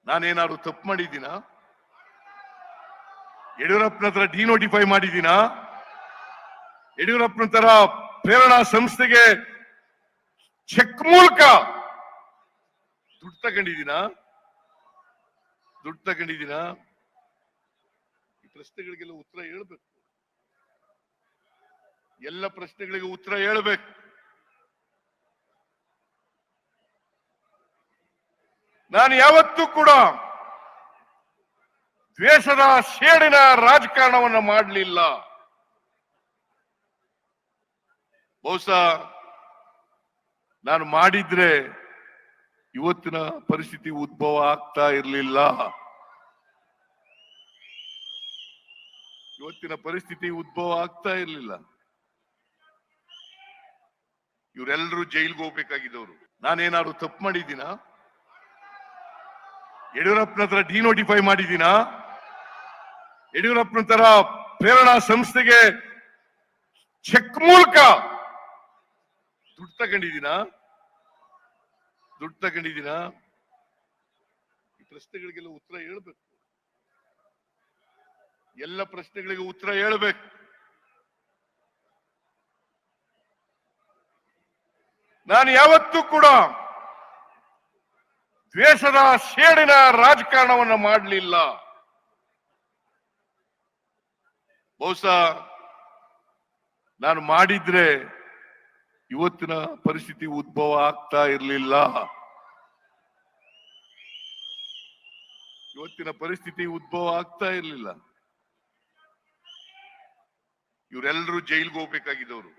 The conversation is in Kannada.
ನಾನೇನಾದ್ರು ತಪ್ಪು ಮಾಡಿದ್ದೀನಾ? ಯಡಿಯೂರಪ್ಪನ ಹತ್ರ ಡಿನೋಟಿಫೈ ಮಾಡಿದ್ದೀನಾ? ಯಡಿಯೂರಪ್ಪನ ತರ ಪ್ರೇರಣಾ ಸಂಸ್ಥೆಗೆ ಚೆಕ್ ಮೂಲಕ ದುಡ್ಡು ತಗೊಂಡಿದ್ದೀನಾ? ಈ ಪ್ರಶ್ನೆಗಳಿಗೆಲ್ಲ ಉತ್ತರ ಹೇಳ್ಬೇಕು. ಎಲ್ಲ ಪ್ರಶ್ನೆಗಳಿಗೆ ಉತ್ತರ ಹೇಳ್ಬೇಕು. ನಾನು ಯಾವತ್ತೂ ಕೂಡ ದ್ವೇಷದ ಸೇಡಿನ ರಾಜಕಾರಣವನ್ನು ಮಾಡಲಿಲ್ಲ. ಬಹುಶಃ ನಾನು ಮಾಡಿದ್ರೆ ಇವತ್ತಿನ ಪರಿಸ್ಥಿತಿ ಉದ್ಭವ ಆಗ್ತಾ ಇರಲಿಲ್ಲ. ಇವರೆಲ್ಲರೂ ಜೈಲ್ಗೆ ಹೋಗ್ಬೇಕಾಗಿದ್ದವರು. ನಾನೇನಾದ್ರು ತಪ್ಪು ಮಾಡಿದ್ದೀನಾ? ಯಡಿಯೂರಪ್ಪನ ಹತ್ರ ಡಿನೋಟಿಫೈ ಮಾಡಿದ್ದೀನಾ? ಯಡಿಯೂರಪ್ಪನ ತರ ಪ್ರೇರಣಾ ಸಂಸ್ಥೆಗೆ ಚೆಕ್ ಮೂಲಕ ದುಡ್ಡು ತಗೊಂಡಿದ್ದೀನಾ? ಈ ಪ್ರಶ್ನೆಗಳಿಗೆಲ್ಲ ಉತ್ತರ ಹೇಳ್ಬೇಕು. ಎಲ್ಲ ಪ್ರಶ್ನೆಗಳಿಗೆ ಉತ್ತರ ಹೇಳ್ಬೇಕು. ನಾನು ಯಾವತ್ತೂ ಕೂಡ ದ್ವೇಷದ ಸೇಡಿನ ರಾಜಕಾರಣವನ್ನು ಮಾಡಲಿಲ್ಲ. ಬಹುಶಃ ನಾನು ಮಾಡಿದ್ರೆ ಇವತ್ತಿನ ಪರಿಸ್ಥಿತಿ ಉದ್ಭವ ಆಗ್ತಾ ಇರಲಿಲ್ಲ. ಇವರೆಲ್ಲರೂ ಜೈಲ್ಗೆ ಹೋಗ್ಬೇಕಾಗಿದ್ದವರು.